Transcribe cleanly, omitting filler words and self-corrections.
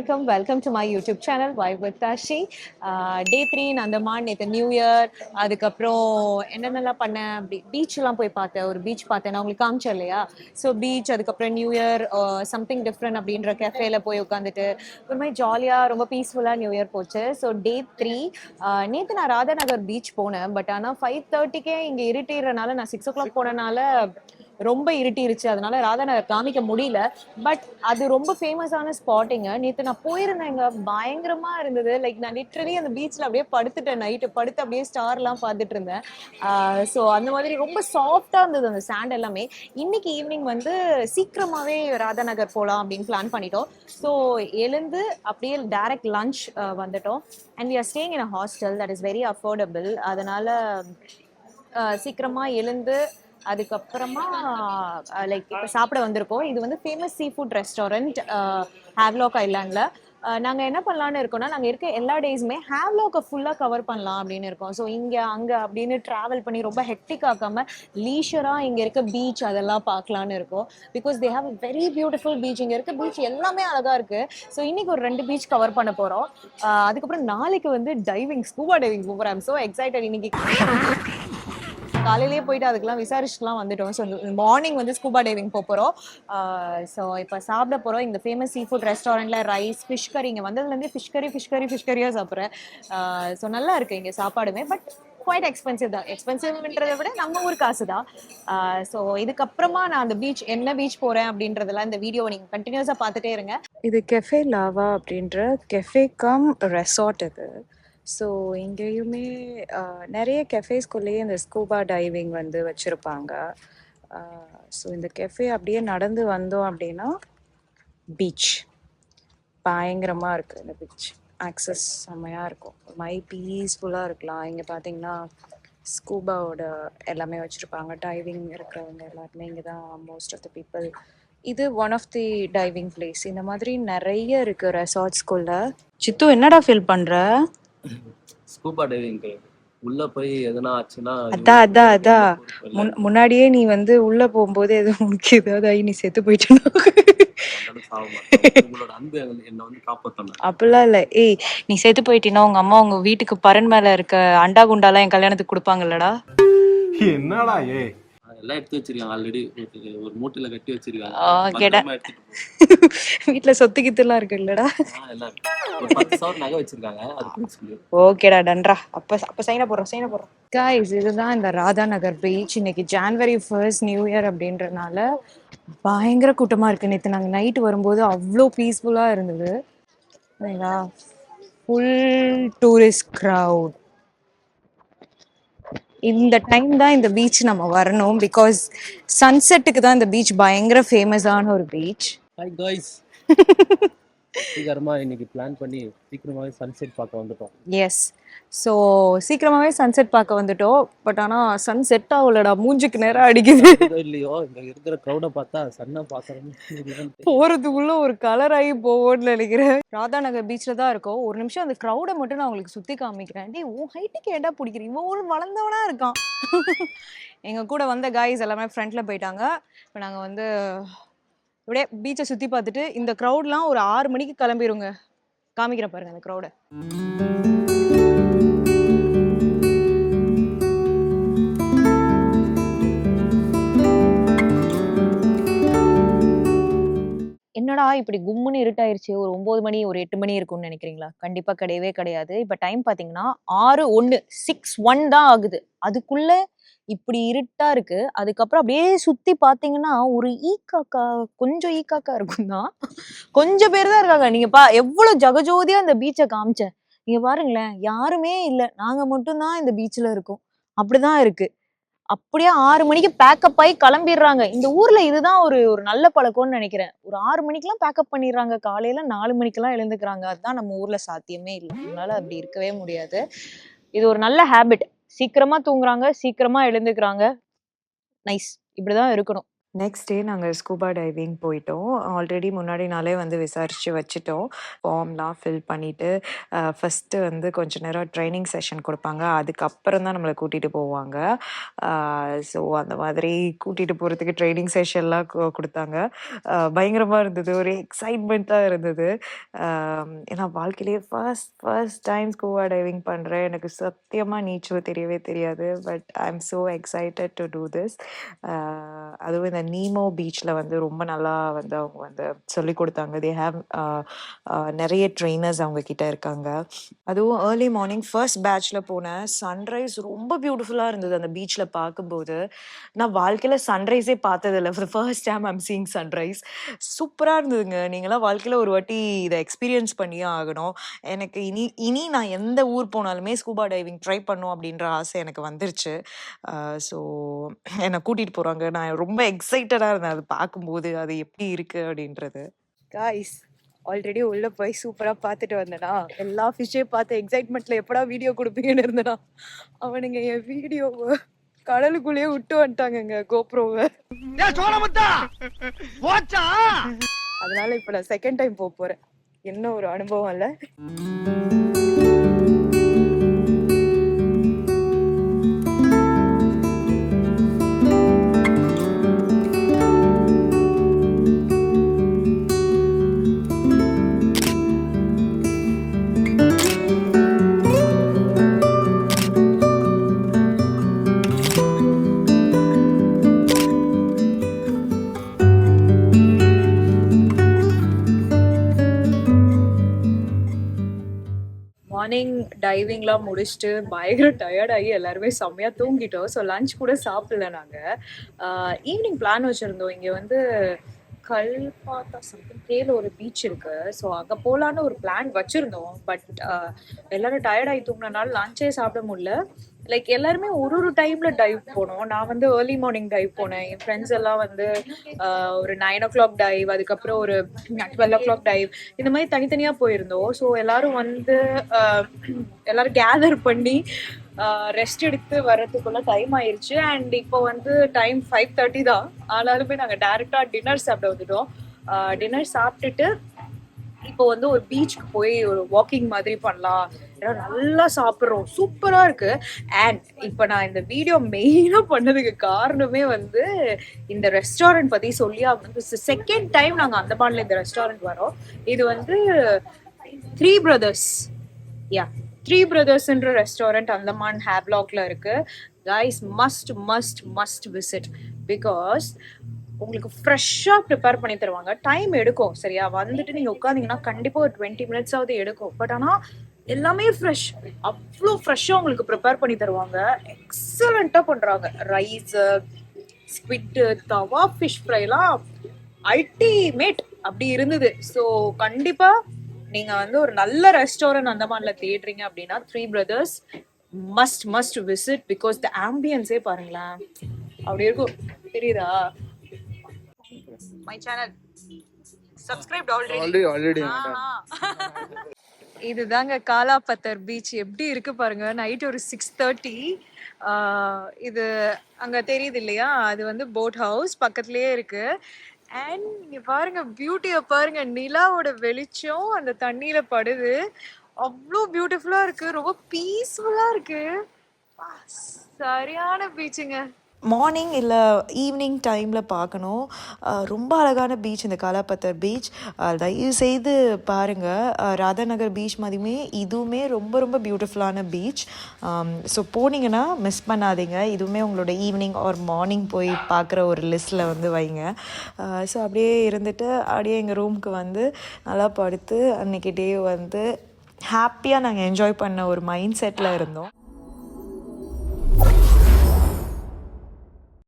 Welcome to my YouTube channel vibe with Tashi. Day 3 Andaman நேற்று new year. அதுக்கப்புறம் என்னென்னலாம் பண்ணேன் அப்படி பீச்லாம் போய் பார்த்தேன். ஒரு பீச் பார்த்தேன், நான் உங்களுக்கு காமிச்சேன் இல்லையா? ஸோ பீச், அதுக்கப்புறம் நியூ இயர் சம்திங் டிஃப்ரெண்ட் அப்படின்ற கெஃபேல போய் உட்காந்துட்டு ஒரு மாதிரி ஜாலியாக ரொம்ப பீஸ்ஃபுல்லாக நியூ இயர் போச்சு. ஸோ டே 3 நேற்று நான் ராதாநகர் பீச் போனேன். பட் ஆனால் 5:30க்கே இங்கே இருட்டிடுறனால நான் 6 o'clock போனனால ரொம்ப இருட்டிருச்சு. அதனால ராதாநகர் காமிக்க முடியல. பட் அது ரொம்ப ஃபேமஸான ஸ்பாட்டிங்க. நேற்று நான் போயிருந்தேங்க, பயங்கரமா இருந்தது. லைக் நான் லிட்ரலி அந்த பீச்ல அப்படியே படுத்துட்டேன். நைட்டு படுத்து அப்படியே ஸ்டார்லாம் பார்த்துட்டு இருந்தேன். ஸோ அந்த மாதிரி ரொம்ப சாஃப்டா இருந்தது அந்த சாண்ட் எல்லாமே. இன்னைக்கு ஈவினிங் வந்து சீக்கிரமாவே ராதாநகர் போகலாம் அப்படின்னு பிளான் பண்ணிட்டோம். ஸோ எழுந்து அப்படியே டைரக்ட் லஞ்ச் வந்துட்டோம். And we are staying in a hostel that is very affordable. அதனால சீக்கிரமா எழுந்து அதுக்கப்புறமா லைக் இப்போ சாப்பிட வந்திருக்கோம். இது வந்து famous sea food restaurant Havelock ஐலாண்டில். நாங்கள் என்ன பண்ணலான்னு இருக்கோம்னா, நாங்கள் இருக்க எல்லா டேஸுமே ஹேவ்லாக்கை ஃபுல்லாக கவர் பண்ணலாம் அப்படின்னு இருக்கோம். ஸோ இங்கே அங்கே அப்படின்னு ட்ராவல் பண்ணி ரொம்ப ஹெக்டிக் ஆக்காமல் லீஷராக இங்கே இருக்க பீச் அதெல்லாம் பார்க்கலான்னு இருக்கோம். Because they have very beautiful beach. இங்கே இருக்க பீச் எல்லாமே அழகாக இருக்குது. ஸோ இன்னைக்கு ஒரு 2 பீச் கவர் பண்ண போகிறோம். அதுக்கப்புறம் நாளைக்கு வந்து டைவிங், ஸ்கூபா டைவிங் போகிறோம். I'm so excited. இன்னைக்கு காலையிலேயே போயிட்டு அதுக்கெல்லாம் விசாரிச்சுலாம் வந்துட்டோம். ஸோ மார்னிங் வந்து ஸ்கூபா டைவிங் போகிறோம். ஸோ இப்போ சாப்பிட போகிறோம். இந்த ஃபேமஸ் சீ ஃபுட் ரெஸ்டாரண்ட்டில் ரைஸ், ஃபிஷ் கறி. இங்கே வந்ததுலேருந்து ஃபிஷ் கறியாக சாப்பிட்றேன். ஸோ நல்லா இருக்குது இங்கே சாப்பாடுமே. பட் குவைட் எக்ஸ்பென்சிவ் தான். எக்ஸ்பென்சிவ்ன்றதை விட நம்ம ஊர் காசு தான். ஸோ இதுக்கப்புறமா நான் அந்த பீச், என்ன பீச் போகிறேன் அப்படின்றதெல்லாம் இந்த வீடியோவை நீங்கள் கண்டினியூஸாக பார்த்துட்டே இருங்க. இது கெஃபே லாவா அப்படின்ற கெஃபே கம் ரெசார்ட் இது. ஸோ இங்கேயுமே நிறைய கெஃபேஸ்குள்ளேயே இந்த ஸ்கூபா டைவிங் வந்து வச்சுருப்பாங்க. ஸோ இந்த கெஃபே அப்படியே நடந்து வந்தோம் அப்படின்னா பீச் பயங்கரமாக இருக்குது. இந்த பீச் ஆக்சஸ் செம்மையாக இருக்கும். பீஸ்ஃபுல்லாக இருக்கலாம். இங்கே பார்த்தீங்கன்னா ஸ்கூபாவோட எல்லாமே வச்சுருப்பாங்க. டைவிங் இருக்கிறவங்க எல்லாருமே இங்கே தான் மோஸ்ட் ஆஃப் த பீப்புள். இது one of the diving place. இந்த மாதிரி நிறைய இருக்குது ரெசார்ட்ஸ்குள்ள. சித்து என்னடா ஃபீல் பண்ணுற? ஸ்கூபா டைவிங் உள்ள போய் எதனா ஆச்சுன்னா அதான் முன்னாடியே நீ வந்து உள்ள போகும்போது எதுவும் உனக்கு ஏதாவது ஆகி நீ செத்து போயிட்டேன்னா உங்களோட அன்பு என்ன வந்து காப்பாத்தணும். அப்படிலாம் இல்லை. ஏய், நீ செத்து போயிட்டீன்னா உங்க அம்மா உங்க வீட்டுக்கு பரன் மேல இருக்க அண்டா குண்டாலாம் என் கல்யாணத்துக்கு கொடுப்பாங்கல்லடா. என்னடா எல்லாம் எடுத்து வச்சிருக்காங்க. ஆல்ரெடி ஒரு மூட்டையில கட்டி வச்சிருக்காங்க. வீட்டுல சொத்து கித்துலாம் இருக்கு இல்லடா. ஒரு 10,000 நகை வச்சிருக்காங்க. ஓகேடா, டன்ரா. அப்ப சைனா போடுறோம். கைஸ், இதுதான் இந்த ராதாநகர் பீச். இன்னைக்கு January 1st நியூ இயர் அப்படின்றனால பயங்கர கூட்டமா இருக்கு. நேற்று நாங்கள் நைட்டு வரும்போது அவ்வளோ பீஸ்ஃபுல்லா இருந்தது. Full tourist crowd. இந்த டைம் தான் இந்த பீச் நம்ம வரணும். பிகாஸ் சன்செட்டுக்கு தான் இந்த பீச் பயங்கர ஃபேமஸான ஒரு பீச். Hi guys. சீக்கிரமா இன்னைக்கு பிளான் பண்ணி சீக்கிரமாவே சன்செட் பார்க்க வந்துட்டோம். எஸ், ஸோ சீக்கிரமாவே சன்செட் பார்க்க வந்துட்டோம். பட் ஆனால் சன் செட் ஆகலடா, மூஞ்சுக்கு நேரம் அடிக்குது. இல்லையோ, இங்க இருக்கிற க்ரௌடை பார்த்தா சன்னை பார்க்கறோம் போறதுக்குள்ள ஒரு கலர் ஆகி போவோம்னு நினைக்கிறேன். ராதாநகர் பீச்ல தான் இருக்கோம். ஒரு நிமிஷம் அந்த க்ரௌடை மட்டும் நான் உங்களுக்கு சுத்தி காமிக்கிறேன். டே, உன் ஹைட்டுக்கு ஏண்டா பிடிக்கிறீங்க? இவன் ஒரு வளர்ந்தவனா இருக்கான். எங்க கூட வந்த காய்ஸ் எல்லாமே ஃப்ரண்ட்ல போயிட்டாங்க. இப்போ நாங்கள் வந்து அப்படியே பீச்சை சுத்தி பார்த்துட்டு இந்த க்ரௌட்லாம் ஒரு 6 மணிக்கு கிளம்பிடுங்க. காமிக்கிறேன் பாருங்க அந்த க்ரௌடை. என்னடா இப்படி கும்முன்னு இருட்டாயிருச்சு, ஒரு 9 மணி ஒரு 8 மணி இருக்கும்னு நினைக்கிறீங்களா? கண்டிப்பா கிடையவே கிடையாது. இப்ப டைம் பாத்தீங்கன்னா 6:01 தான் ஆகுது. அதுக்குள்ள இப்படி இருட்டா இருக்கு. அதுக்கப்புறம் அப்படியே சுத்தி பாத்தீங்கன்னா ஒரு கொஞ்சம் ஈக்காக்கா இருக்கும் தான். கொஞ்சம் பேர் தான் இருக்காங்க. நீங்க எவ்வளவு ஜகஜோதியா இந்த பீச்சை காமிச்சேன். நீங்க பாருங்களேன், யாருமே இல்ல. நாங்க மட்டும் தான் இந்த பீச்ல இருக்கோம். அப்படிதான் இருக்கு. அப்படியே 6 மணிக்கு பேக்கப் ஆகி கிளம்பிடுறாங்க. இந்த ஊர்ல இதுதான் ஒரு நல்ல பழக்கம்னு நினைக்கிறேன். ஒரு 6 மணிக்கெல்லாம் பேக்கப் பண்ணிடுறாங்க. காலையில 4 மணிக்கெல்லாம் எழுந்துக்கிறாங்க. அதுதான் நம்ம ஊர்ல சாத்தியமே இல்லை. அதனால அப்படி இருக்கவே முடியாது. இது ஒரு நல்ல ஹேபிட். சீக்கிரமா தூங்குறாங்க, சீக்கிரமா எழுந்துக்கிறாங்க. நைஸ். இப்படிதான் இருக்கணும். நெக்ஸ்ட் டே நாங்கள் ஸ்கூபா டைவிங் போயிட்டோம். ஆல்ரெடி முன்னாடி நாளே வந்து விசாரித்து வச்சுட்டோம். ஃபார்ம்லாம் ஃபில் பண்ணிவிட்டு ஃபஸ்ட்டு வந்து கொஞ்ச நேரம் ட்ரைனிங் செஷன் கொடுப்பாங்க. அதுக்கப்புறம் தான் நம்மளை கூட்டிகிட்டு போவாங்க. ஸோ அந்த மாதிரி கூட்டிகிட்டு போகிறதுக்கு ட்ரைனிங் செஷன்லாம் கொடுத்தாங்க. பயங்கரமாக இருந்தது. ஒரு எக்ஸைட்மெண்ட்டாக இருந்தது. ஏன்னா வாழ்க்கையிலேயே ஃபர்ஸ்ட் டைம் ஸ்கூபா டைவிங் பண்ணுறேன். எனக்கு சத்தியமாக நீச்சல் தெரியவே தெரியாது. But I am so excited to do this. அதுவும் இந்த நீமோ பீச்சில் வந்து ரொம்ப நல்லா வந்து அவங்க வந்து சொல்லிக் கொடுத்தாங்க. தே ஹேவ் நிறைய ட்ரெயினர்ஸ் அவங்க கிட்ட இருக்காங்க. அதுவும் ஏர்லி மார்னிங் ஃபர்ஸ்ட் பேட்ச்சில் போனேன். சன்ரைஸ் ரொம்ப பியூட்டிஃபுல்லாக இருந்தது அந்த பீச்சில் பார்க்கும்போது. நான் வாழ்க்கையில் சன்ரைஸே பார்த்ததில்ல. For the first time I'm seeing sunrise. சூப்பராக இருந்ததுங்க. நீங்களாம் வாழ்க்கையில் ஒரு வாட்டி இதை எக்ஸ்பீரியன்ஸ் பண்ணியே ஆகணும். எனக்கு இனி நான் எந்த ஊர் போனாலுமே ஸ்கூபா டைவிங் ட்ரை பண்ணும் அப்படின்ற ஆசை எனக்கு வந்துருச்சு. ஸோ என்னை கூட்டிகிட்டு போகிறாங்க. நான் ரொம்ப எக்ஸைட்டடாக இருந்தேன் அது பார்க்கும்போது. அது எப்படி இருக்குது அப்படின்றது. காய்ஸ் ஆல்ரெடி உள்ளே போய் சூப்பராக பார்த்துட்டு வந்தேனா, எல்லா ஃபிஷ்ஷையும் பார்த்து எக்ஸைட்மெண்ட்டில் எப்படா வீடியோ கொடுப்பீங்கன்னு இருந்தேனா, அவனுங்க என் வீடியோவை கடலுக்குள்ளேயே விட்டு வந்துட்டாங்கங்க கோப்ரோவை. அதனால இப்போ நான் செகண்ட் டைம் போக போகிறேன். என்ன ஒரு அனுபவம் இல்லை. மார்னிங் டைவிங்லாம் முடிச்சுட்டு பயங்கர டயர்டாகி எல்லாருமே செம்மையாக தூங்கிட்டோம். ஸோ லஞ்ச் கூட சாப்பிடல நாங்கள். ஈவினிங் பிளான் வச்சுருந்தோம். இங்கே வந்து கல்பாத்தா சம்திங் கீழே ஒரு பீச் இருக்கு. ஸோ அங்கே போகலான்னு ஒரு பிளான் வச்சுருந்தோம். பட் எல்லாரும் டயர்டாகி தூங்கினால லஞ்சே சாப்பிட முடியல. லைக் எல்லாருமே ஒரு டைமில் டைவ் போனோம். நான் வந்து ஏர்லி மார்னிங் டைவ் போனேன். என் ஃப்ரெண்ட்ஸ் எல்லாம் வந்து ஒரு 9 o'clock டைவ், அதுக்கப்புறம் ஒரு 12 o'clock டைவ், இந்த மாதிரி தனித்தனியாக போயிருந்தோம். ஸோ எல்லாரும் வந்து எல்லாரும் கேதர் பண்ணி ரெஸ்ட் எடுத்து வர்றதுக்குள்ள டைம் ஆயிடுச்சு. அண்ட் இப்போ வந்து டைம் 5:30 தான். ஆனாலுமே நாங்கள் டேரெக்டாக டின்னர் சாப்பிட வந்துட்டோம். டின்னர் சாப்பிட்டுட்டு இப்போ வந்து ஒரு பீச்சுக்கு போய் ஒரு வாக்கிங் மாதிரி பண்ணலாம். நல்லா சாப்பிட்றோம். சூப்பராக இருக்கு. அண்ட் இப்போ நான் இந்த வீடியோ மெயினாக பண்ணதுக்கு காரணமே வந்து இந்த ரெஸ்டாரண்ட் பற்றி சொல்லி ஆகணும். செகண்ட் டைம் நாங்கள் அந்தமான்ல இந்த ரெஸ்டாரண்ட் வரோம். இது வந்து த்ரீ பிரதர்ஸ்ன்ற ரெஸ்டாரண்ட் அந்தமான் ஹேவ்லாக்ல இருக்கு. Guys must visit. பிகாஸ் உங்களுக்கு ஃப்ரெஷ்ஷாக ப்ரிப்பேர் பண்ணி தருவாங்க. டைம் எடுக்கும் சரியா. வந்துட்டு நீங்கள் உட்காந்திங்கன்னா கண்டிப்பாக ஒரு 20 minutes எடுக்கும். பட் ஆனால் எல்லாமே ஃப்ரெஷ். அவ்வளோ ஃப்ரெஷ்ஷாக உங்களுக்கு ப்ரிப்பேர் பண்ணி தருவாங்க. எக்ஸலண்ட்டாக பண்ணுறாங்க. ரைஸு, ஸ்குவிட்டு, தவா ஃபிஷ் ஃப்ரைலாம் அல்டிமேட் அப்படி இருந்தது. ஸோ கண்டிப்பாக நீங்கள் வந்து ஒரு நல்ல ரெஸ்டாரண்ட் அந்தமான்ல தேடுறீங்க அப்படின்னா three brothers must visit. Because the ஆம்பியன்ஸே பாருங்களேன் அப்படி இருக்கும். தெரியுதா? My channel subscribed already. இதுதாங்க காலாபத்தர் பீச். எப்படி இருக்கு பாருங்க. நைட் ஒரு 6:30. இது அங்க தெரியுது இல்லையா, அது வந்து போட் ஹவுஸ் பக்கத்துலயே இருக்கு. அண்ட் இங்க பாருங்க பியூட்டியை பாருங்க. நிலாவோட வெளிச்சம் அந்த தண்ணியில படுது. அவ்வளோ பியூட்டிஃபுல்லா இருக்கு. ரொம்ப பீஸ்ஃபுல்லா இருக்கு. சரியான பீச்சுங்க. மார்னிங் இல்லை ஈவினிங் டைமில் பார்க்கணும். ரொம்ப அழகான பீச் இந்த காலாபத்தர் பீச். தயவு செய்து பாருங்கள். ராதாநகர் பீச் மாதிரியுமே இதுவுமே ரொம்ப பியூட்டிஃபுல்லான பீச். ஸோ போனீங்கன்னா மிஸ் பண்ணாதீங்க. இதுவுமே உங்களோட ஈவினிங் ஆர் மார்னிங் போய் பார்க்குற ஒரு லிஸ்ட்டில் வந்து வைங்க. ஸோ அப்படியே இருந்துட்டு அப்படியே எங்கள் ரூமுக்கு வந்து நல்லா படுத்து அன்றைக்கி டே வந்து ஹாப்பியாக நாங்கள் என்ஜாய் பண்ண ஒரு மைண்ட் செட்டில் இருந்தோம்.